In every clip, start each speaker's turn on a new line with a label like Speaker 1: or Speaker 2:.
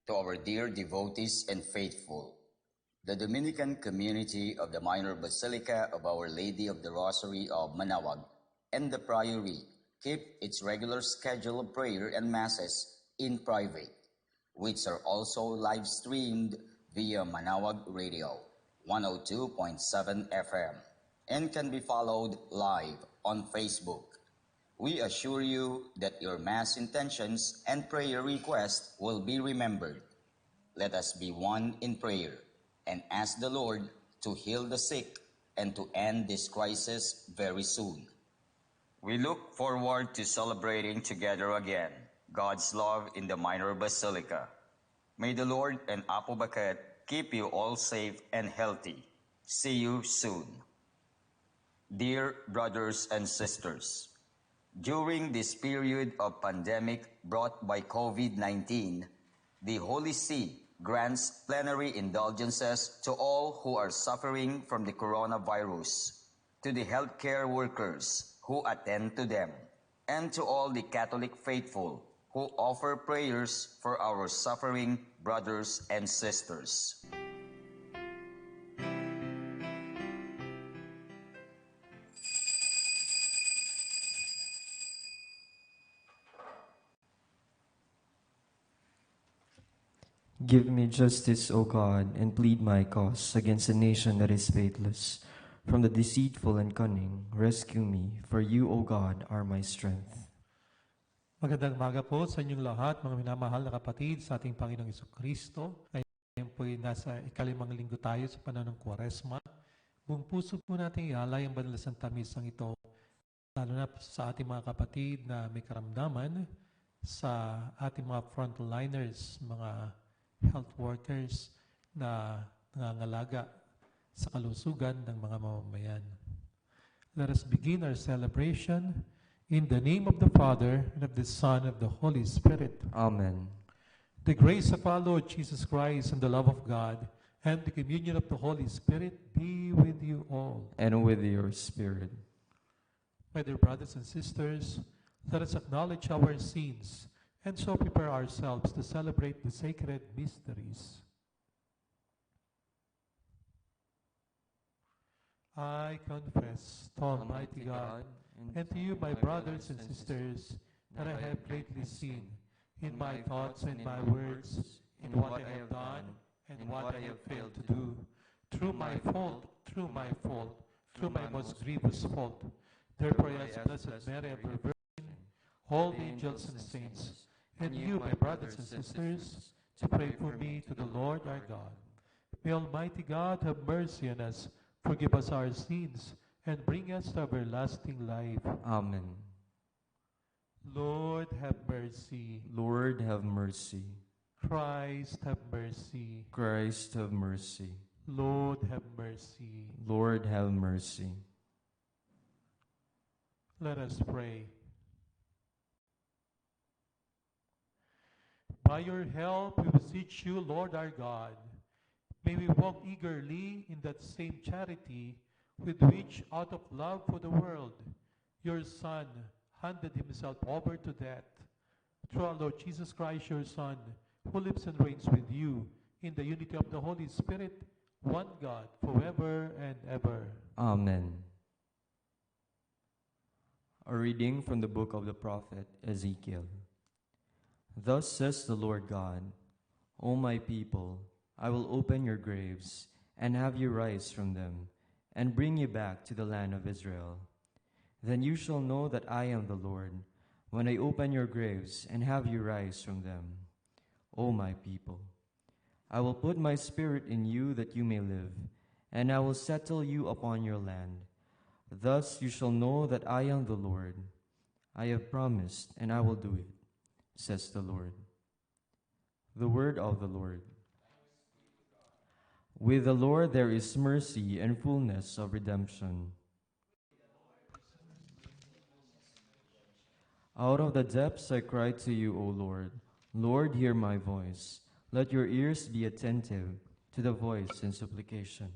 Speaker 1: To our dear devotees and faithful, the Dominican community of the Minor Basilica of Our Lady of the Rosary of Manaoag and the Priory keep its regular schedule of prayer and masses in private, which are also live streamed via Manaoag Radio 102.7 FM and can be followed live on Facebook. We assure you that your Mass intentions and prayer requests will be remembered. Let us be one in prayer and ask the Lord to heal the sick and to end this crisis very soon. We look forward to celebrating together again God's love in the Minor Basilica. May the Lord and Apo Baket keep you all safe and healthy. See you soon. Dear brothers and sisters, during this period of pandemic brought by COVID-19, the Holy See grants plenary indulgences to all who are suffering from the coronavirus, to the healthcare workers who attend to them, and to all the Catholic faithful who offer prayers for our suffering brothers and sisters.
Speaker 2: Give me justice, O God, and plead my cause against a nation that is faithless. From the deceitful and cunning, rescue me, for you, O God, are my strength.
Speaker 3: Magandang umaga po sa inyong lahat, mga minamahal na kapatid sa ating Panginoong Jesucristo. Ngayon po ay nasa ikalimang linggo tayo sa panahon ng Kwaresma. Buong puso po natin ialay ang banal na Santa Misang ito, lalo na sa ating mga kapatid na may karamdaman, sa ating mga frontliners, mga health workers na nangangalaga sa kalusugan ng mga mamamayan. Let us begin our celebration in the name of the Father, and of the Son, and of the Holy Spirit.
Speaker 2: Amen.
Speaker 3: The grace of our Lord Jesus Christ and the love of God and the communion of the Holy Spirit be with you all.
Speaker 2: And with your spirit.
Speaker 3: My dear brothers and sisters, let us acknowledge our sins and so prepare ourselves to celebrate the sacred mysteries. I confess to Almighty God and to you, my brothers and sisters, that I have greatly sinned in my thoughts and my words, in what I have done and what I have failed to do, through my most grievous fault. Therefore I ask Blessed Mary, ever Virgin, all the angels and saints, and you, my brothers and sisters, to pray for me to the Lord our God. May Almighty God have mercy on us, forgive us our sins, and bring us to everlasting life.
Speaker 2: Amen.
Speaker 3: Lord, have mercy.
Speaker 2: Lord, have mercy.
Speaker 3: Christ, have mercy.
Speaker 2: Christ, have mercy.
Speaker 3: Lord, have mercy.
Speaker 2: Lord, have mercy.
Speaker 3: Let us pray. By your help, we beseech you, Lord our God. May we walk eagerly in that same charity with which, out of love for the world, your Son handed himself over to death. Through our Lord Jesus Christ, your Son, who lives and reigns with you in the unity of the Holy Spirit, one God, forever and ever.
Speaker 2: Amen. A reading from the book of the prophet Ezekiel. Thus says the Lord God, O my people, I will open your graves and have you rise from them, and bring you back to the land of Israel. Then you shall know that I am the Lord, when I open your graves and have you rise from them. O my people, I will put my spirit in you that you may live, and I will settle you upon your land. Thus you shall know that I am the Lord. I have promised, and I will do it, says the Lord. The word of the Lord. With the Lord there is mercy and fullness of redemption. Out of the depths I cry to you, O Lord. Lord, hear my voice. Let your ears be attentive to the voice in supplication.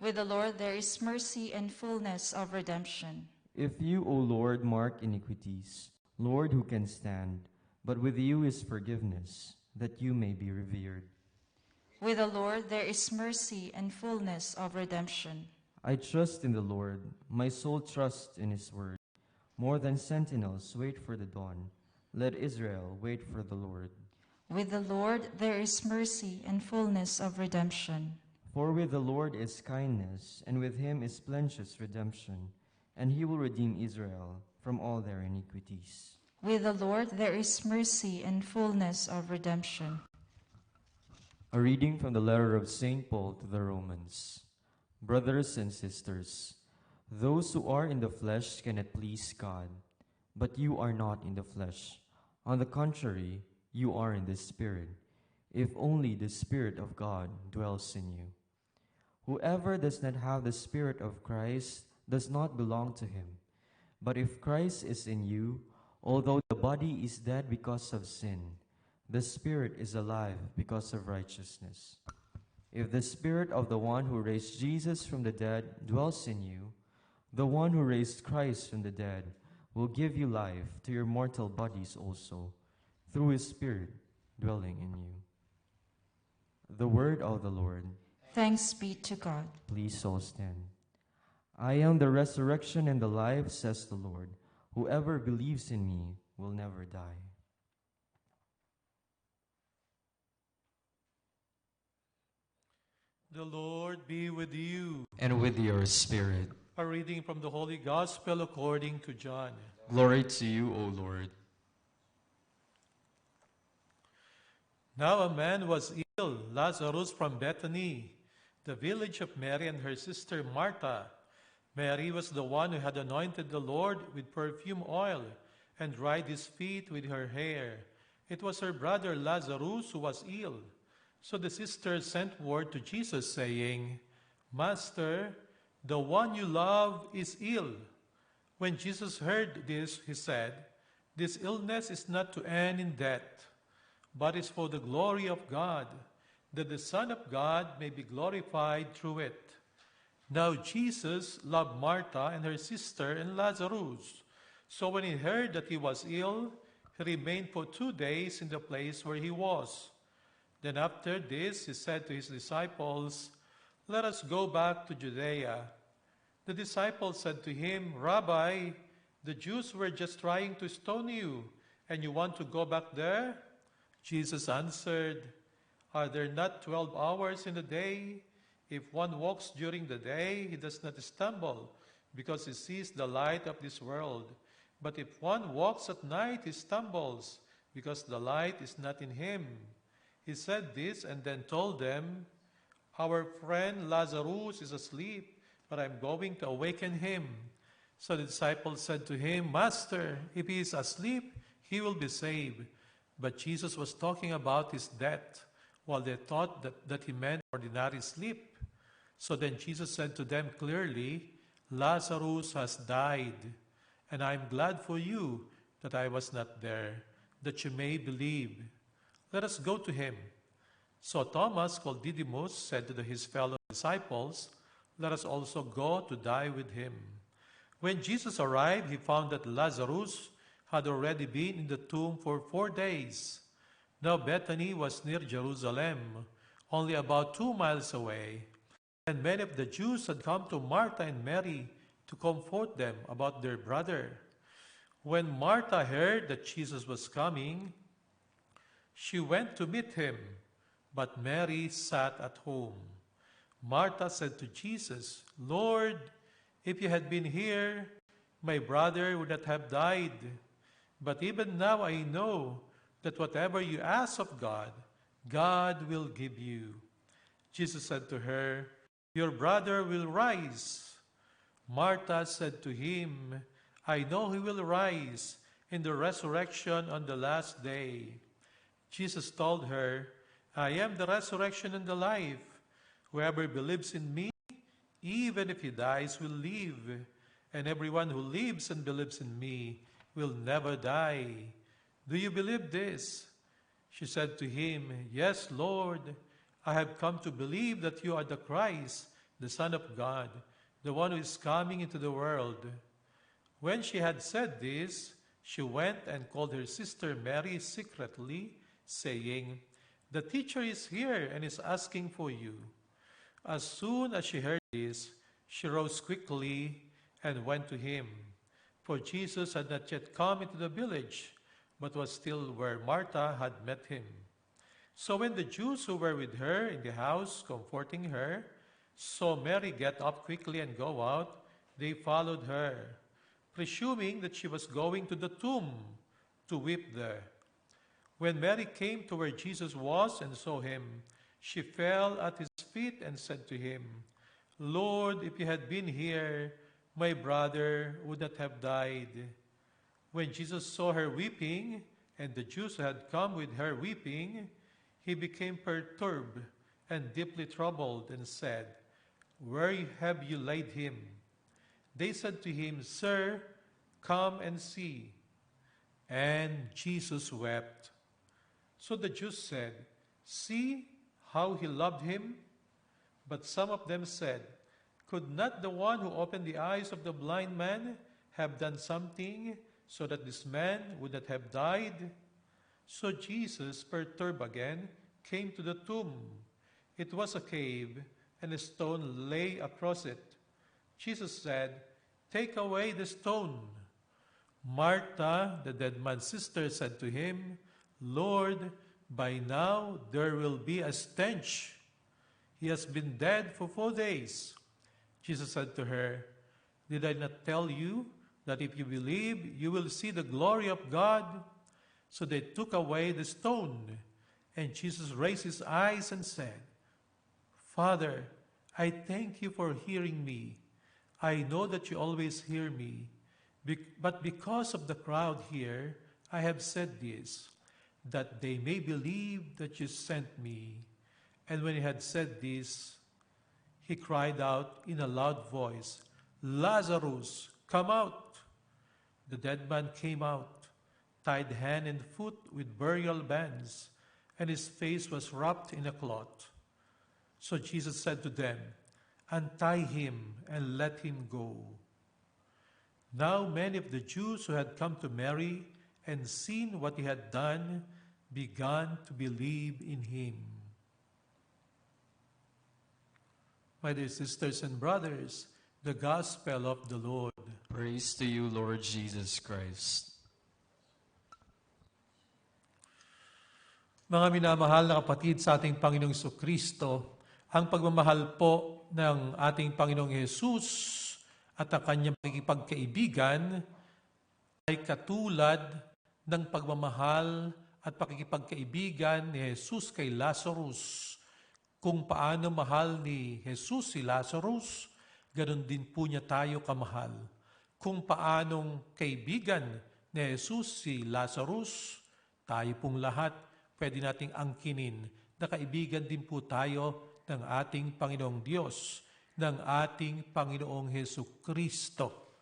Speaker 4: With the Lord there is mercy and fullness of redemption.
Speaker 2: If you, O Lord, mark iniquities, Lord, who can stand? But with you is forgiveness, that you may be revered.
Speaker 4: With the Lord there is mercy and fullness of redemption.
Speaker 2: I trust in the Lord, my soul trusts in his word. More than sentinels wait for the dawn, let Israel wait for the Lord.
Speaker 4: With the Lord there is mercy and fullness of redemption.
Speaker 2: For with the Lord is kindness, and with him is plenteous redemption, and he will redeem Israel from all their iniquities.
Speaker 4: With the Lord there is mercy and fullness of redemption.
Speaker 2: A reading from the letter of St. Paul to the Romans. Brothers and sisters, those who are in the flesh cannot please God, but you are not in the flesh. On the contrary, you are in the Spirit, if only the Spirit of God dwells in you. Whoever does not have the Spirit of Christ does not belong to him. But if Christ is in you, although the body is dead because of sin, the Spirit is alive because of righteousness. If the Spirit of the one who raised Jesus from the dead dwells in you, the one who raised Christ from the dead will give you life to your mortal bodies also, through his Spirit dwelling in you. The word of the Lord.
Speaker 4: Thanks be to God.
Speaker 2: Please all stand. I am the resurrection and the life, says the Lord. Whoever believes in me will never die.
Speaker 3: The Lord be with you.
Speaker 2: And with your spirit.
Speaker 3: A reading from the Holy Gospel according to John.
Speaker 2: Glory to you, O Lord.
Speaker 3: Now a man was ill, Lazarus from Bethany, the village of Mary and her sister Martha. Mary was the one who had anointed the Lord with perfume oil and dried his feet with her hair. It was her brother Lazarus who was ill. So the sisters sent word to Jesus, saying, Master, the one you love is ill. When Jesus heard this, he said, This illness is not to end in death, but is for the glory of God, that the Son of God may be glorified through it. Now Jesus loved Martha and her sister and Lazarus. So when he heard that he was ill, he remained for 2 days in the place where he was. Then after this, he said to his disciples, Let us go back to Judea. The disciples said to him, Rabbi, the Jews were just trying to stone you, and you want to go back there? Jesus answered, Are there not 12 hours in the day? If one walks during the day, he does not stumble, because he sees the light of this world. But if one walks at night, he stumbles, because the light is not in him. He said this and then told them, Our friend Lazarus is asleep, but I am going to awaken him. So the disciples said to him, Master, if he is asleep, he will be saved. But Jesus was talking about his death, while they thought that he meant ordinary sleep. So then Jesus said to them clearly, Lazarus has died, and I am glad for you that I was not there, that you may believe. Let us go to him. So Thomas, called Didymus, said to his fellow disciples, Let us also go to die with him. When Jesus arrived, he found that Lazarus had already been in the tomb for 4 days. Now Bethany was near Jerusalem, only about 2 miles away, and many of the Jews had come to Martha and Mary to comfort them about their brother. When Martha heard that Jesus was coming, she went to meet him, but Mary sat at home. Martha said to Jesus, Lord, if you had been here, my brother would not have died. But even now I know that whatever you ask of God, God will give you. Jesus said to her, Your brother will rise. Martha said to him, I know he will rise in the resurrection on the last day. Jesus told her, I am the resurrection and the life. Whoever believes in me, even if he dies, will live. And everyone who lives and believes in me will never die. Do you believe this? She said to him, Yes, Lord. I have come to believe that you are the Christ, the Son of God, the one who is coming into the world. When she had said this, she went and called her sister Mary secretly, saying, "The teacher is here and is asking for you." As soon as she heard this, she rose quickly and went to him. For Jesus had not yet come into the village, but was still where Martha had met him. So when the Jews who were with her in the house, comforting her, saw Mary get up quickly and go out, they followed her, presuming that she was going to the tomb to weep there. When Mary came to where Jesus was and saw him, she fell at his feet and said to him, "Lord, if you had been here, my brother would not have died." When Jesus saw her weeping, and the Jews who had come with her weeping, he became perturbed and deeply troubled and said, "Where have you laid him?" They said to him, "Sir, come and see." And Jesus wept. So the Jews said, "See how he loved him?" But some of them said, "Could not the one who opened the eyes of the blind man have done something so that this man would not have died?" So Jesus, perturbed again, came to the tomb. It was a cave, and a stone lay across it. Jesus said, "Take away the stone." Martha, the dead man's sister, said to him, "Lord, by now there will be a stench. He has been dead for 4 days." Jesus said to her, "Did I not tell you that if you believe, you will see the glory of God?" So they took away the stone. And Jesus raised his eyes and said, "Father, I thank you for hearing me. I know that you always hear me, but because of the crowd here, I have said this, that they may believe that you sent me." And when he had said this, he cried out in a loud voice, "Lazarus, come out!" The dead man came out, tied hand and foot with burial bands, and his face was wrapped in a cloth. So Jesus said to them, "Untie him and let him go." Now many of the Jews who had come to Mary and seen what he had done began to believe in him. My dear sisters and brothers, the Gospel of the Lord.
Speaker 2: Praise to you, Lord Jesus Christ.
Speaker 3: Mga minamahal na kapatid sa ating Panginoong Kristo, ang pagmamahal po ng ating Panginoong Hesus at ang kanyang pakikipagkaibigan ay katulad ng pagmamahal at pakikipagkaibigan ni Jesus kay Lazarus. Kung paano mahal ni Jesus si Lazarus, ganun din po niya tayo kamahal. Kung paanong kaibigan ni Jesus si Lazarus, tayo pong lahat pwede nating angkinin na kaibigan din po tayo ng ating Panginoong Diyos, ng ating Panginoong Jesucristo.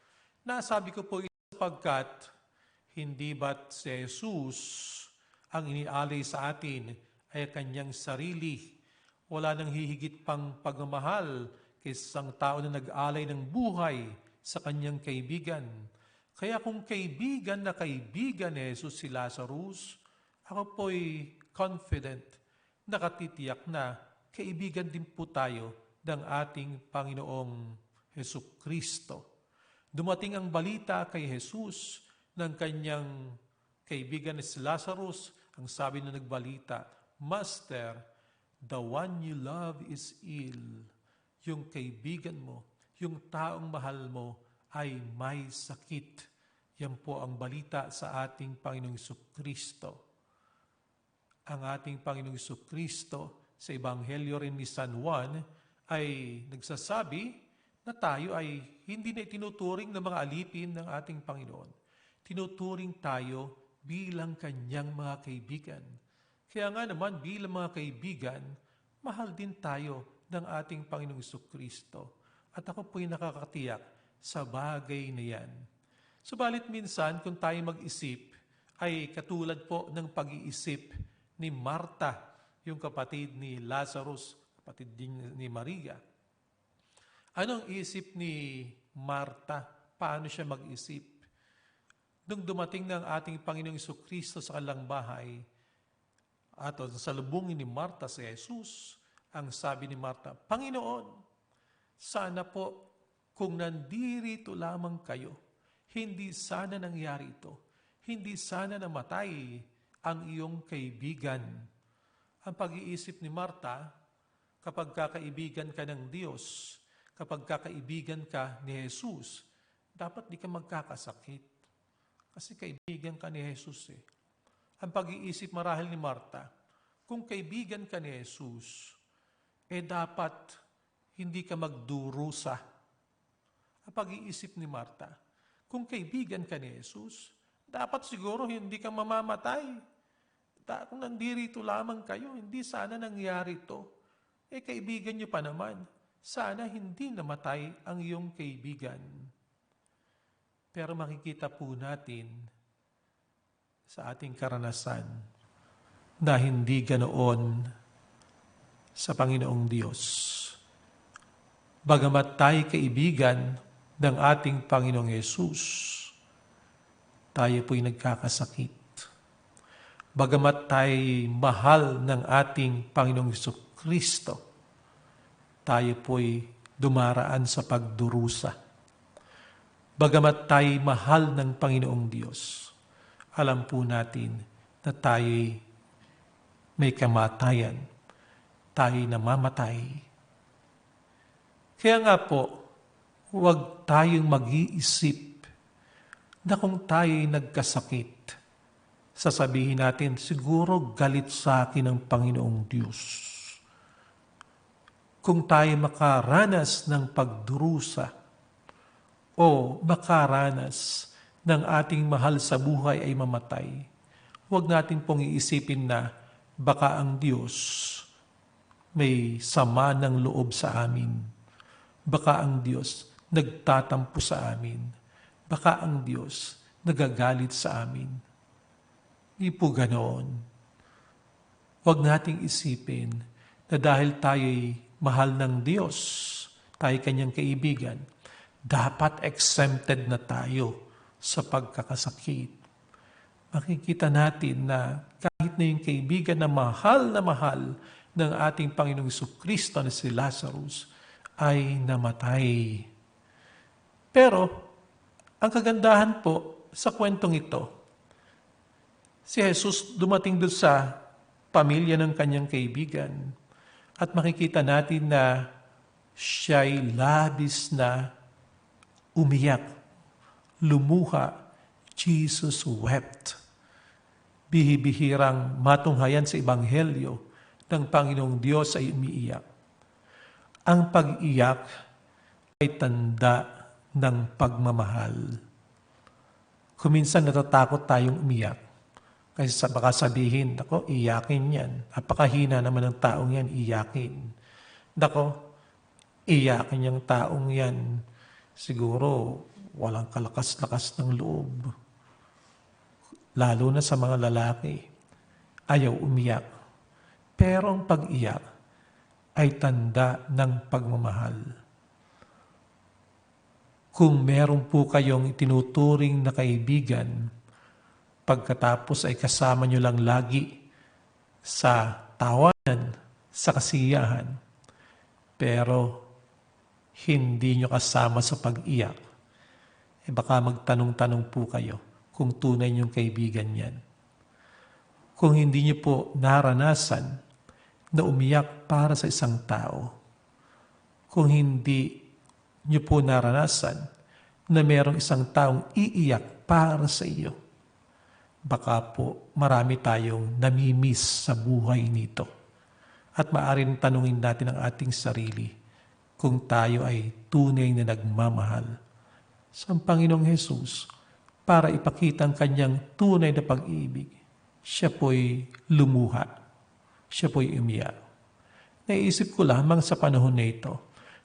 Speaker 3: Nasabi ko po ito sapagkat hindi ba't si Jesus ang inialay sa atin ay kanyang sarili. Wala nang hihigit pang pagmamahal kaysa isang tao na nag-alay ng buhay sa kanyang kaibigan. Kaya kung kaibigan na kaibigan ni Jesus si Lazarus, ako po'y confident, nakatitiyak na kaibigan din po tayo ng ating Panginoong Jesucristo. Dumating ang balita kay Jesus ng kanyang kaibigan ni si Lazarus. Ang sabi na nagbalita, "Master, the one you love is ill." Yung kaibigan mo, yung taong mahal mo ay may sakit. Yan po ang balita sa ating Panginoong Jesucristo. Ang ating Panginoong Jesucristo sa Ebanghelyo rin ni San Juan ay nagsasabi na tayo ay hindi na itinuturing ng mga alipin ng ating Panginoon. Tinuturing tayo bilang kanyang mga kaibigan. Kaya nga naman bilang mga kaibigan, mahal din tayo ng ating Panginoong Jesucristo. At ako po'y nakakatiyak sa bagay na yan. Subalit minsan kung tayo mag-isip, ay katulad po ng pag-iisip ni Marta, yung kapatid ni Lazarus, kapatid din ni Maria. Anong isip ni Marta? Paano siya mag-isip? Nung dumating ng ating Panginoong Jesucristo sa kanilang bahay, At salubungin ni Marta si Jesus, ang sabi ni Marta, Panginoon, sana po kung nandirito lamang kayo, hindi sana nangyari ito. Hindi sana namatay ang iyong kaibigan. Ang pag-iisip ni Marta, kapag kakaibigan ka ng Diyos, kapag kakaibigan ka ni Jesus, dapat di ka magkakasakit. Kasi kaibigan ka ni Jesus eh. Ang pag-iisip marahil ni Marta, kung kaibigan ka ni Jesus, dapat hindi ka magdurusa. Ang pag-iisip ni Marta, kung kaibigan ka ni Jesus, dapat siguro hindi ka mamamatay. Kung nandirito lamang kayo, hindi sana nangyari ito. Kaibigan nyo pa naman, sana hindi namatay ang iyong kaibigan. Pero makikita po natin sa ating karanasan na hindi ganoon sa Panginoong Diyos. Bagamat tayo kaibigan ng ating Panginoong Yesus, tayo po'y nagkakasakit. Bagamat tayo mahal ng ating Panginoong Jesucristo, tayo po'y dumaraan sa pagdurusa. Bagamat tayo mahal ng Panginoong Diyos, alam po natin na tayo may kamatayan, tayo namamatay. Kaya nga po, huwag tayong mag-iisip na kung tayo'y nagkasakit, sasabihin natin, siguro galit sa akin ang Panginoong Diyos. Kung tayo makaranas ng pagdurusa o makaranas ng ating mahal sa buhay ay mamatay, huwag natin pong iisipin na baka ang Diyos may sama ng loob sa amin. Baka ang Diyos nagtatampo sa amin. Baka ang Diyos nagagalit sa amin. Hindi po ganoon. Huwag nating isipin na dahil tayo'y mahal ng Diyos, tayo kanyang kaibigan, dapat exempted na tayo sa pagkakasakit. Makikita natin na kahit na yung kaibigan na mahal ng ating Panginoong Jesucristo na si Lazarus ay namatay. Pero, ang kagandahan po sa kwentong ito, si Jesus dumating doon sa pamilya ng kanyang kaibigan at makikita natin na siya'y labis na umiyak, lumuha. Jesus wept. Bihibihirang matunghayan sa Ebanghelyo ng Panginoong Diyos ay umiiyak. Ang pag-iyak ay tanda ng pagmamahal. Kuminsan natatakot tayong umiyak. Kasi baka sabihin, nako, iyakin yan. Napakahina naman ng taong yan, iyakin. Nako, iyakin yung taong yan. Siguro, walang kalakas-lakas ng loob. Lalo na sa mga lalaki, ayaw umiyak. Pero ang pag-iyak ay tanda ng pagmamahal. Kung meron po kayong itinuturing na kaibigan, pagkatapos ay kasama nyo lang lagi sa tawanan, sa kasiyahan, pero hindi nyo kasama sa pag-iyak, baka magtanong-tanong po kayo kung tunay niyong kaibigan yan. Kung hindi niyo po naranasan na umiyak para sa isang tao, kung hindi niyo po naranasan na merong isang taong iiyak para sa iyo, baka po marami tayong namimiss sa buhay nito. At maaaring tanungin natin ang ating sarili kung tayo ay tunay na nagmamahal sa Panginoong Hesus para ipakita ang kanyang tunay na pag-ibig. Siya po'y lumuha. Siya po'y umiyak. Naisip ko lamang sa panahon na ito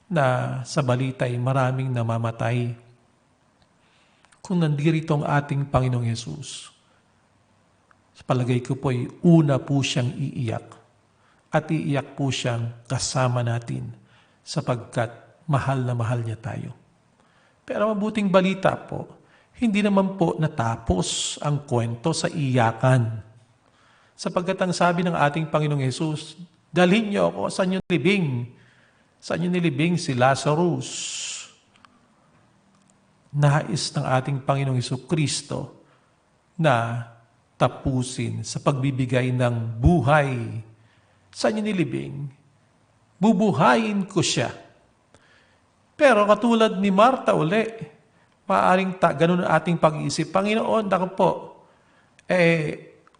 Speaker 3: na sa balita ay maraming namamatay. Kung nandirito ang ating Panginoong Hesus, sa palagay ko po'y una po siyang iiyak. At iiyak po siyang kasama natin sapagkat mahal na mahal niya tayo. Pero mabuting balita po, hindi naman po natapos ang kwento sa iyakan. Sapagkat ang sabi ng ating Panginoong Hesus, dalhin niyo ako sa inyong libing. Sa inyong nilibing si Lazarus. Nais ng ating Panginoong Hesukristo na tapusin sa pagbibigay ng buhay sa inyong nilibing. Bubuhayin ko siya. Pero katulad ni Marta uli, maaaring ganun ang ating pag-iisip. Panginoon, ako po,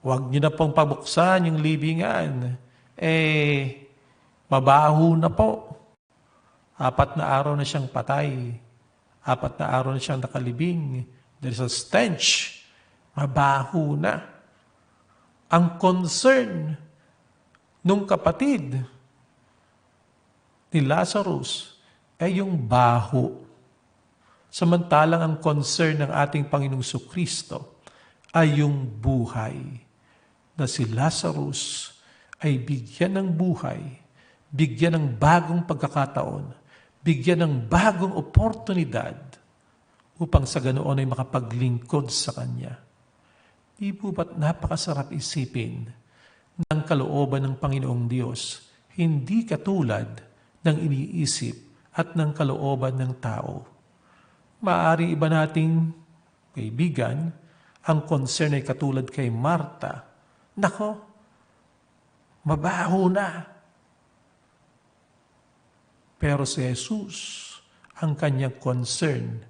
Speaker 3: wag niyo na pong pabuksan yung libingan. Mabaho na po. 4 na araw na siyang patay. 4 na araw na siyang nakalibing. There's a stench. Mabaho na. Ang concern nung kapatid ni Lazarus ay yung baho. Samantalang ang concern ng ating Panginoong Kristo ay yung buhay. Na si Lazarus ay bigyan ng buhay, bigyan ng bagong pagkakataon, bigyan ng bagong oportunidad upang sa ganoon ay makapaglingkod sa Kanya. Di po ba't napakasarap isipin ng kalooban ng Panginoong Diyos, hindi katulad ng iniisip at ng kalooban ng tao. Maaring iba nating kaibigan, ang concern ay katulad kay Marta. Nako, mabaho na. Pero si Jesus, ang kanyang concern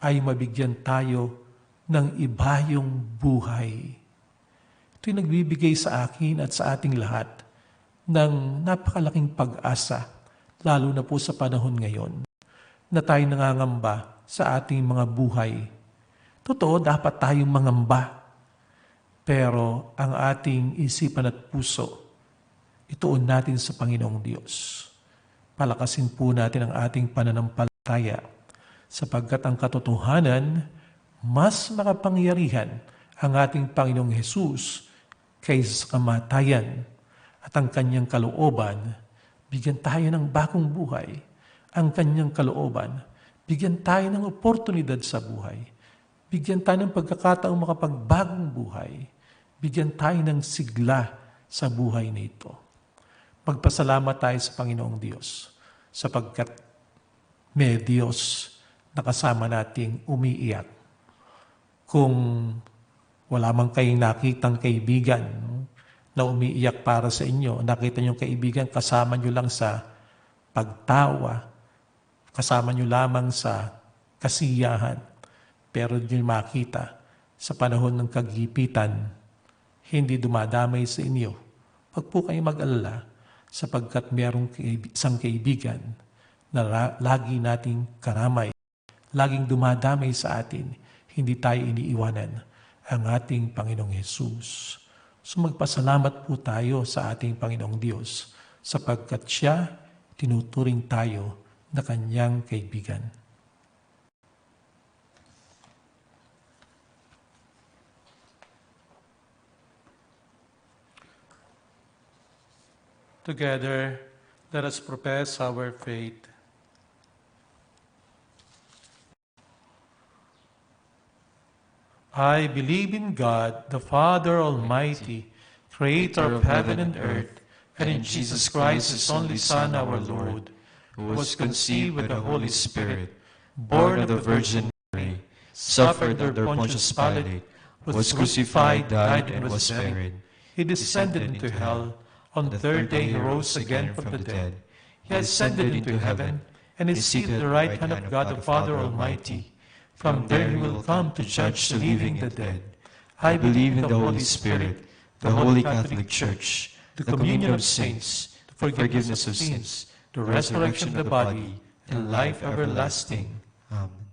Speaker 3: ay mabigyan tayo ng ibayong buhay. Ito'y nagbibigay sa akin at sa ating lahat ng napakalaking pag-asa, lalo na po sa panahon ngayon, na tayo nangangamba sa ating mga buhay. Totoo, dapat tayong mangamba. Pero ang ating isipan at puso, ituon natin sa Panginoong Diyos. Palakasin po natin ang ating pananampalataya sapagkat ang katotohanan, mas makapangyarihan ang ating Panginoong Hesus kaysa sa kamatayan at ang kanyang kalooban, bigyan tayo ng bagong buhay. Ang kanyang kalooban, bigyan tayo ng oportunidad sa buhay. Bigyan tayo ng pagkakataong makapagbagong buhay. Bigyan tayo ng sigla sa buhay na ito. Magpasalamat tayo sa Panginoong Diyos sapagkat may Diyos na kasama nating umiiyak. Kung wala man kayong nakitang kaibigan na umiiyak para sa inyo, nakita niyong kaibigan, kasama niyo lang sa pagtawa, kasama niyo lamang sa kasiyahan, pero niyo makita sa panahon ng kagipitan, hindi dumadamay sa inyo. Huwag po kayong mag-alala sapagkat mayroong isang kaibigan na lagi nating karamay, laging dumadamay sa atin, hindi tayo iniiwanan, ang ating Panginoong Hesus. So magpasalamat po tayo sa ating Panginoong Diyos sapagkat Siya tinuturing tayo na Kanyang kaibigan. Together, let us profess our faith. I believe in God, the Father Almighty, creator of heaven and earth, and in Jesus Christ, His only Son, our Lord, who was conceived with the Holy Spirit, born of the Virgin Mary, suffered under Pontius Pilate, was crucified, died, and was buried. He descended into hell. On the third day He rose again from the dead. He ascended into heaven, and is seated at the right hand of God the Father Almighty. From there He will come to judge the living and the dead. I believe in the Holy Spirit, the Holy Catholic Church, the communion of saints, the forgiveness of sins, the resurrection of the body, and life everlasting. Amen.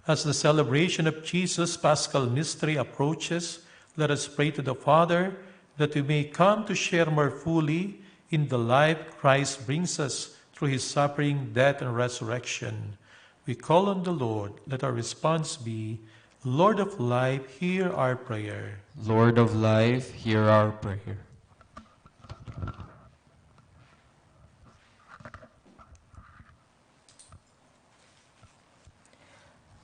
Speaker 3: As the celebration of Jesus' Paschal mystery approaches, let us pray to the Father that we may come to share more fully in the life Christ brings us through His suffering, death, and resurrection. We call on the Lord. Let our response be, Lord of life, hear our prayer.
Speaker 2: Lord of life, hear our prayer.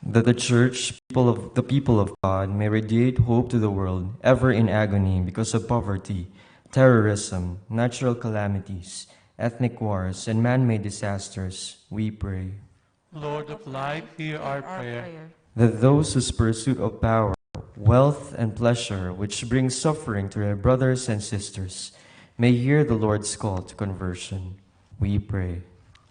Speaker 2: that the church, the people of God, may radiate hope to the world, ever in agony because of poverty, terrorism, natural calamities, ethnic wars, and man-made disasters, we pray.
Speaker 3: Lord of life, hear our prayer.
Speaker 2: That those whose pursuit of power, wealth, and pleasure, which brings suffering to their brothers and sisters, may hear the Lord's call to conversion, we pray.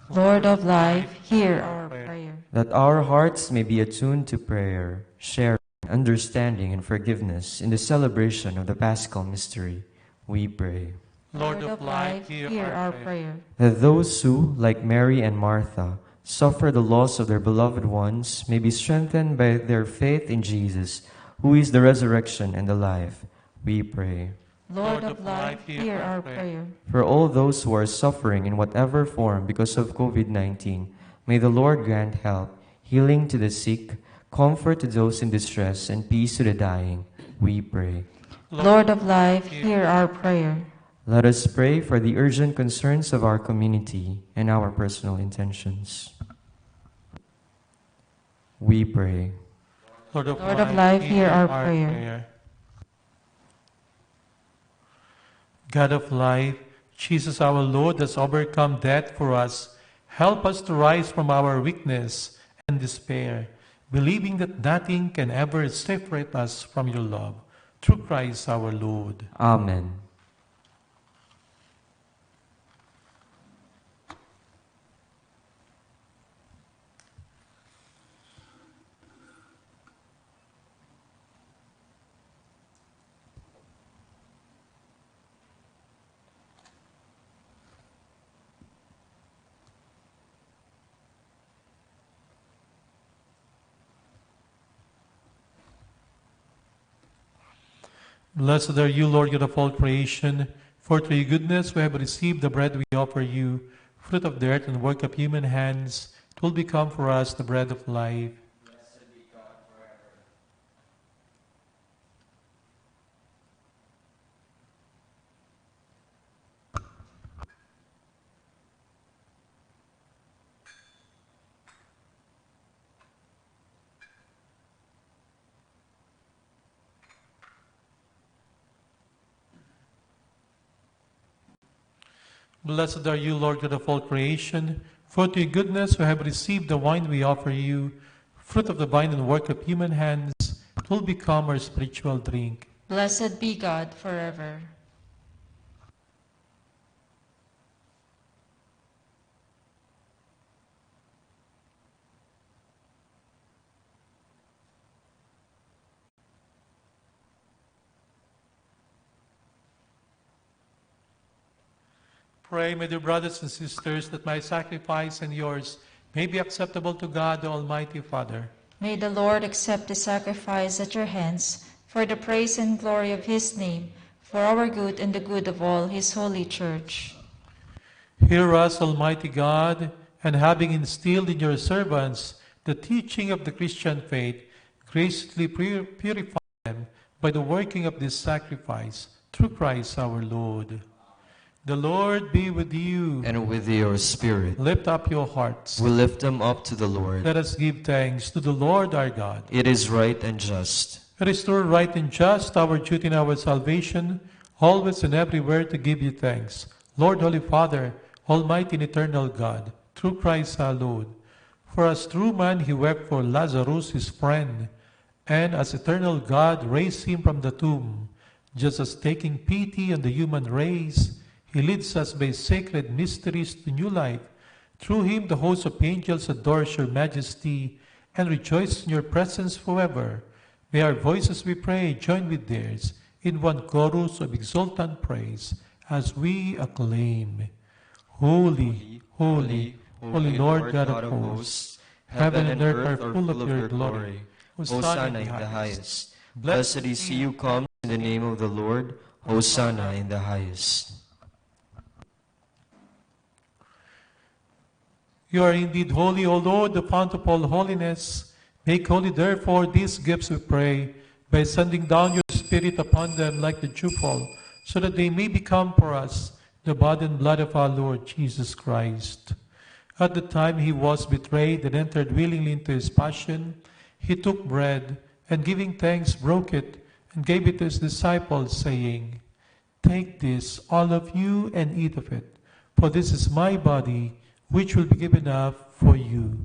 Speaker 4: Lord of life, hear our prayer.
Speaker 2: That our hearts may be attuned to prayer, sharing, understanding, and forgiveness in the celebration of the Paschal mystery, we pray.
Speaker 3: Lord of life, hear our prayer.
Speaker 2: That those who, like Mary and Martha, suffer the loss of their beloved ones may be strengthened by their faith in Jesus, who is the resurrection and the life, we pray.
Speaker 4: Lord of life, hear our prayer.
Speaker 2: For all those who are suffering in whatever form because of COVID-19, may the Lord grant help, healing to the sick, comfort to those in distress, and peace to the dying, we pray.
Speaker 4: Lord of life, hear our prayer.
Speaker 2: Let us pray for the urgent concerns of our community and our personal intentions. We pray.
Speaker 3: Lord of
Speaker 4: life, hear our prayer.
Speaker 3: God of life, Jesus our Lord has overcome death for us. Help us to rise from our weakness and despair, believing that nothing can ever separate us from your love. Through Christ our Lord.
Speaker 2: Amen.
Speaker 3: Blessed are you, Lord God of all creation, for through your goodness we have received the bread we offer you, fruit of the earth and work of human hands. It will become for us the bread of life. Blessed are you, Lord God of all creation, for through your goodness we have received the wine we offer you, fruit of the vine and work of human hands. It will become our spiritual drink.
Speaker 4: Blessed be God forever.
Speaker 3: Pray, my dear brothers and sisters, that my sacrifice and yours may be acceptable to God, the Almighty Father.
Speaker 4: May the Lord accept the sacrifice at your hands for the praise and glory of his name, for our good and the good of all his holy church.
Speaker 3: Hear us, Almighty God, and having instilled in your servants the teaching of the Christian faith, graciously purify them by the working of this sacrifice, through Christ our Lord. The Lord be with you.
Speaker 2: And with your spirit.
Speaker 3: Lift up your hearts.
Speaker 2: We lift them up to the Lord.
Speaker 3: Let us give thanks to the Lord our God.
Speaker 2: It is right and just.
Speaker 3: It is true, right, and just, our duty and our salvation, always and everywhere to give you thanks. Lord, Holy Father, Almighty and eternal God, through Christ our Lord. For as true man he wept for Lazarus his friend, and as eternal God raised him from the tomb, just as taking pity on the human race, he leads us by sacred mysteries to new life. Through him the host of angels adores your majesty and rejoice in your presence forever. May our voices, we pray, join with theirs in one chorus of exultant praise as we acclaim. Holy, holy, holy Lord God of hosts, heaven and earth are full of your glory.
Speaker 2: Hosanna in the highest. Blessed is he who comes in the name of the Lord. Hosanna in the highest.
Speaker 3: You are indeed holy, O Lord, the fount of all holiness. Make holy, therefore, these gifts, we pray, by sending down your Spirit upon them like the dewfall, so that they may become for us the body and blood of our Lord Jesus Christ. At the time he was betrayed and entered willingly into his passion, He took bread, and giving thanks broke it, and gave it to his disciples, saying, "Take this, all of you, and eat of it, for this is my body, which will be given up for you."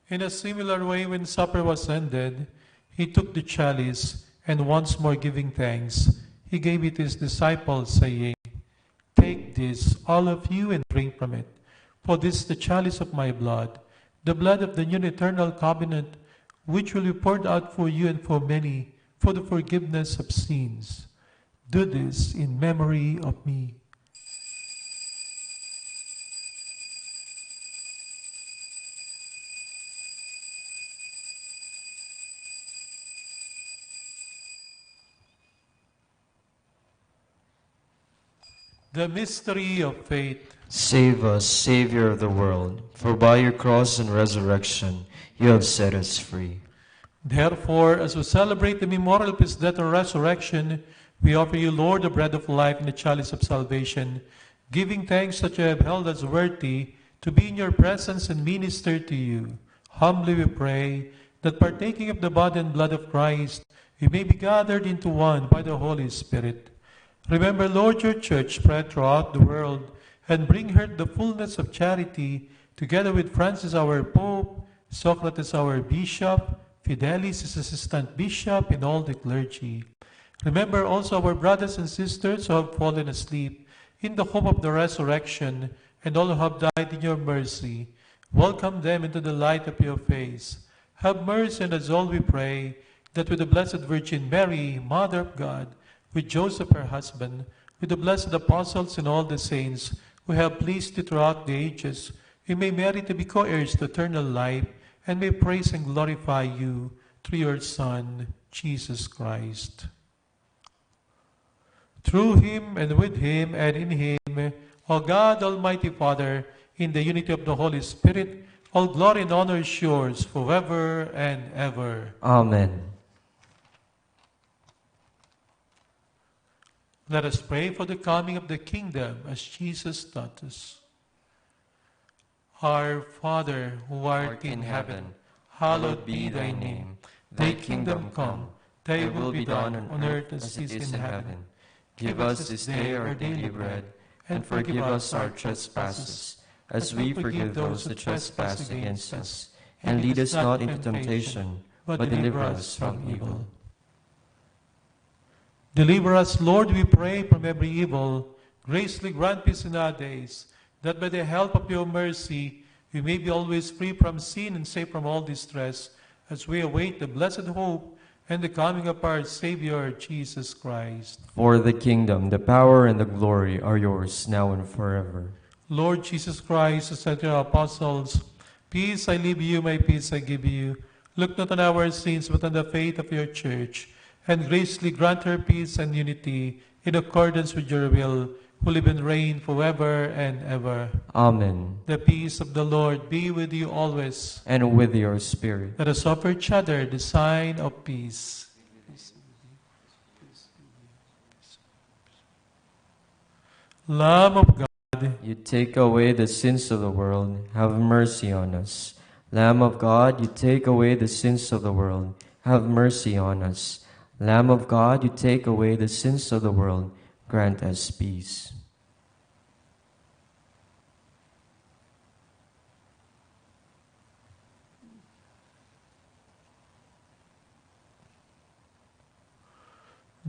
Speaker 3: In a similar way, when supper was ended, he took the chalice, and once more giving thanks, he gave it to his disciples, saying, "Take this, all of you, and drink from it. For this is the chalice of my blood, the blood of the new and eternal covenant, which will be poured out for you and for many for the forgiveness of sins. Do this in memory of me." The mystery of faith.
Speaker 2: Save us, Savior of the world, for by your cross and resurrection you have set us free.
Speaker 3: Therefore, as we celebrate the memorial of his death and resurrection, we offer you, Lord, the bread of life and the chalice of salvation, giving thanks that you have held us worthy to be in your presence and minister to you. Humbly we pray that partaking of the body and blood of Christ, we may be gathered into one by the Holy Spirit. Remember, Lord, your church spread throughout the world, and bring her to the fullness of charity, together with Francis our Pope, Socrates our Bishop, Fidelis his assistant bishop, and all the clergy. Remember also our brothers and sisters who have fallen asleep in the hope of the resurrection, and all who have died in your mercy. Welcome them into the light of your face. Have mercy on us all, we pray, that with the Blessed Virgin Mary, Mother of God, with Joseph her husband, with the blessed apostles and all the saints who have pleased you throughout the ages, we may merit to be co-heirs to eternal life, and may praise and glorify you through your Son, Jesus Christ. Through him, and with him, and in him, O God, Almighty Father, in the unity of the Holy Spirit, all glory and honor is yours forever and ever.
Speaker 2: Amen.
Speaker 3: Let us pray for the coming of the kingdom, as Jesus taught us. Our Father, who art in heaven, hallowed be thy name. Thy kingdom come, thy will be done on earth as it is in heaven. Give us this day our daily bread, and forgive us our trespasses, as we forgive those who trespass against us.
Speaker 2: And lead us not into temptation, but deliver us from evil.
Speaker 3: Deliver us, Lord, we pray, from every evil. Graciously grant peace in our days, that by the help of your mercy we may be always free from sin and safe from all distress, as we await the blessed hope and the coming of our Savior, Jesus Christ.
Speaker 2: For the kingdom, the power, and the glory are yours, now and forever.
Speaker 3: Lord Jesus Christ, who said to your apostles, "Peace I leave you, my peace I give you," look not on our sins, but on the faith of your church, and graciously grant her peace and unity in accordance with your will, who live and reign forever and ever.
Speaker 2: Amen.
Speaker 3: The peace of the Lord be with you always.
Speaker 2: And with your spirit.
Speaker 3: Let us offer each other the sign of peace. Lamb of God,
Speaker 2: You take away the sins of the world, have mercy on us. Lamb of God, you take away the sins of the world, have mercy on us. Lamb of God, you take away the sins of the world, grant us peace.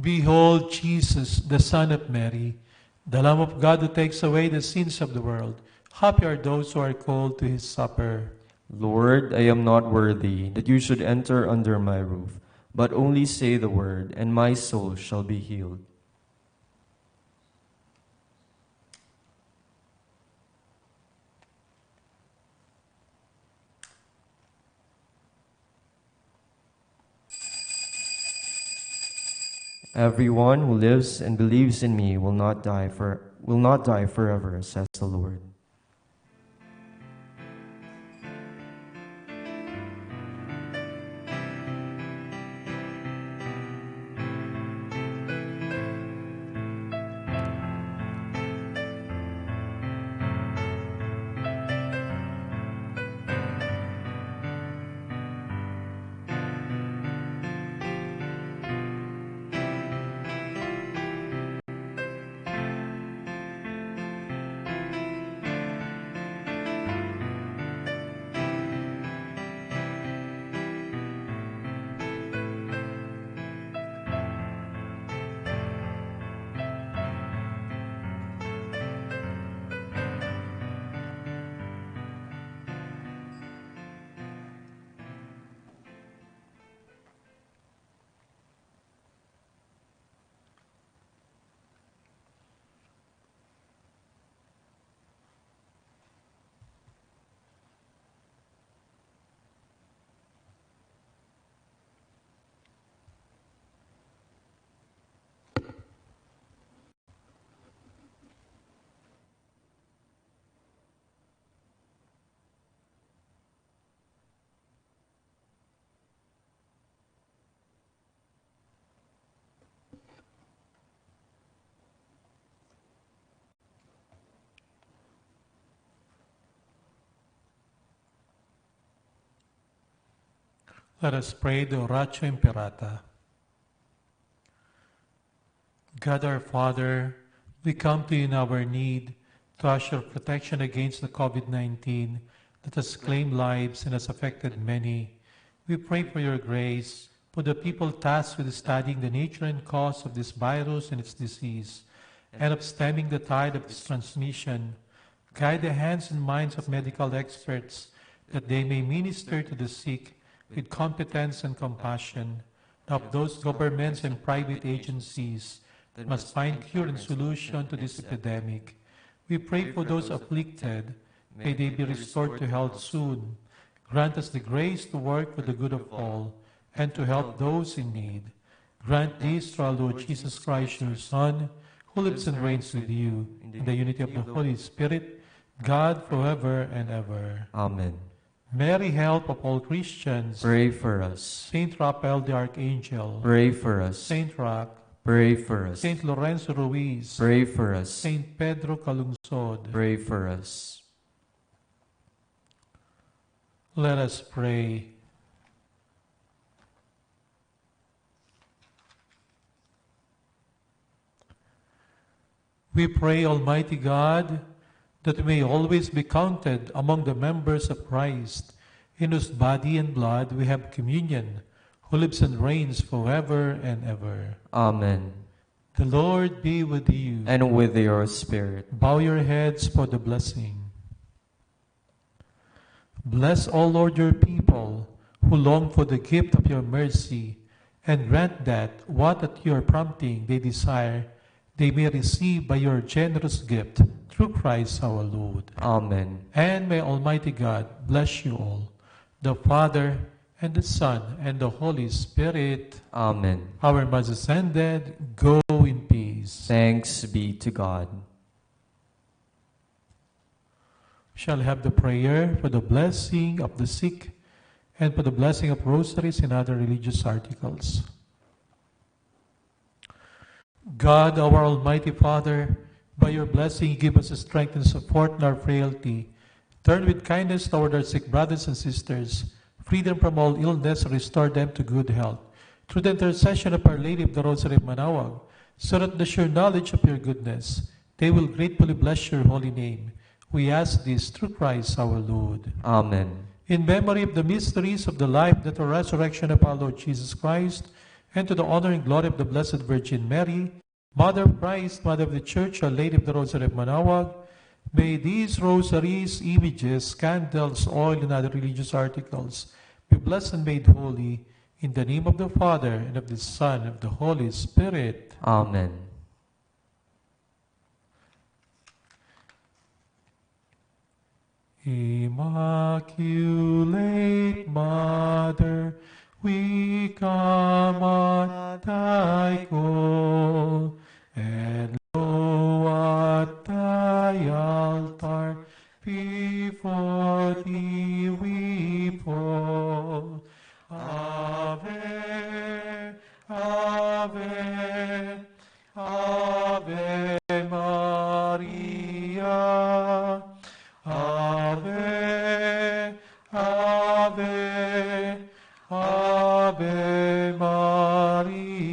Speaker 3: behold Jesus, the Son of Mary, the Lamb of God who takes away the sins of the world. Happy are those who are called to his supper.
Speaker 2: Lord, I am not worthy that you should enter under my roof, but only say the word, and my soul shall be healed. Everyone who lives and believes in me will not die forever, says the Lord.
Speaker 3: Let us pray the Oratio Imperata. God our Father, we come to you in our need to ask your protection against the COVID-19 that has claimed lives and has affected many. We pray for your grace for the people tasked with studying the nature and cause of this virus and its disease, and of stemming the tide of its transmission. Guide the hands and minds of medical experts that they may minister to the sick with competence and compassion, of those governments and private agencies that must find cure and solution to this epidemic. We pray for those afflicted. May they be restored to health soon. Grant us the grace to work for the good of all and to help those in need. Grant this through our Lord Jesus Christ, your Son, who lives and reigns with you in the unity of the Holy Spirit, God forever and ever.
Speaker 2: Amen.
Speaker 3: Mary, help of all Christians,
Speaker 2: Pray for us.
Speaker 3: Saint Raphael the Archangel,
Speaker 2: Pray for us.
Speaker 3: Saint Roch,
Speaker 2: Pray for us.
Speaker 3: Saint Lorenzo Ruiz,
Speaker 2: Pray for us.
Speaker 3: Saint Pedro Calungsod.
Speaker 2: Pray for us.
Speaker 3: Let us pray. We pray, Almighty God, that we may always be counted among the members of Christ, in whose body and blood we have communion, who lives and reigns forever and ever.
Speaker 2: Amen.
Speaker 3: The Lord be with you.
Speaker 2: And with your spirit.
Speaker 3: Bow your heads for the blessing. Bless, O Lord, your people who long for the gift of your mercy, and grant that what at your prompting they desire, they may receive by your generous gift through Christ our Lord.
Speaker 2: Amen.
Speaker 3: And may Almighty God bless you all, the Father, and the Son, and the Holy Spirit.
Speaker 2: Amen.
Speaker 3: Our Mass ascended, go in peace.
Speaker 2: Thanks be to God.
Speaker 3: Shall have the prayer for the blessing of the sick and for the blessing of rosaries and other religious articles. God, our Almighty Father, by your blessing give us strength and support in our frailty. Turn with kindness toward our sick brothers and sisters, freedom from all illness, restore them to good health. Through the intercession of Our Lady of the Rosary of Manaoag, so that the sure knowledge of your goodness, they will gratefully bless your holy name. We ask this through Christ our Lord.
Speaker 2: Amen.
Speaker 3: In memory of the mysteries of the life, death, and resurrection of our Lord Jesus Christ, and to the honor and glory of the Blessed Virgin Mary, Mother of Christ, Mother of the Church, Our Lady of the Rosary of Manaoag, may these rosaries, images, candles, oil, and other religious articles be blessed and made holy, in the name of the Father, and of the Son, and of the Holy Spirit.
Speaker 2: Amen.
Speaker 3: Immaculate Mother, we come at thy call, and lo, at thy altar, before thee we fall. Ave, Ave, Ave Maria. Ave, Ave, Ave Maria.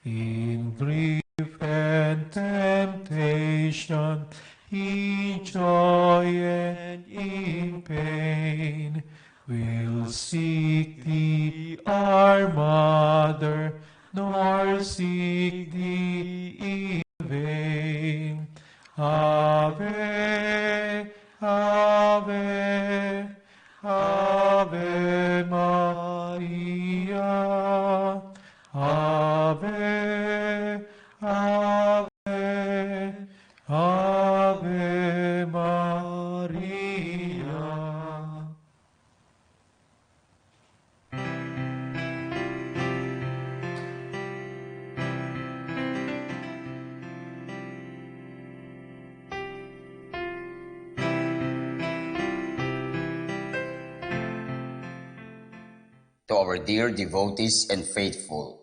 Speaker 3: In grief and temptation, in joy and in pain, we'll seek thee, our Mother, nor seek thee in vain. Ave, Ave, Ave Maria. Ave, Ave, Ave Maria.
Speaker 1: To our dear devotees and faithful,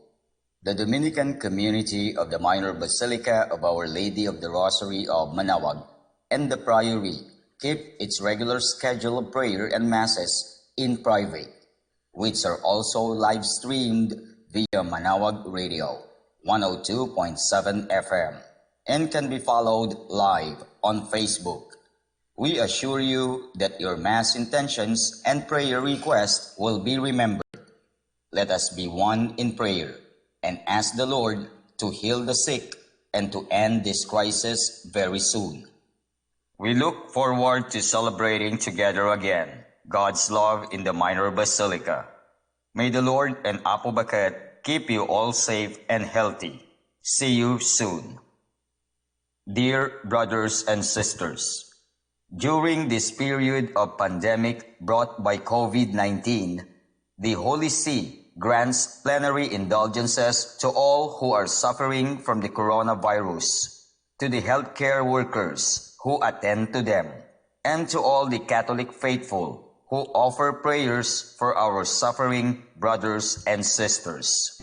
Speaker 1: the Dominican community of the Minor Basilica of Our Lady of the Rosary of Manaoag and the Priory keep its regular schedule of prayer and masses in private. which are also live streamed via Manaoag Radio 102.7 FM and can be followed live on Facebook. We assure you that your Mass intentions and prayer requests will be remembered. Let us be one in prayer and ask the Lord to heal the sick and to end this crisis very soon. We look forward to celebrating together again God's love in the Minor Basilica. May the Lord and Apo Baket keep you all safe and healthy. See you soon. Dear brothers and sisters, during this period of pandemic brought by COVID-19, the Holy See grants plenary indulgences to all who are suffering from the coronavirus, to the healthcare workers who attend to them, and to all the Catholic faithful who offer prayers for our suffering brothers and sisters.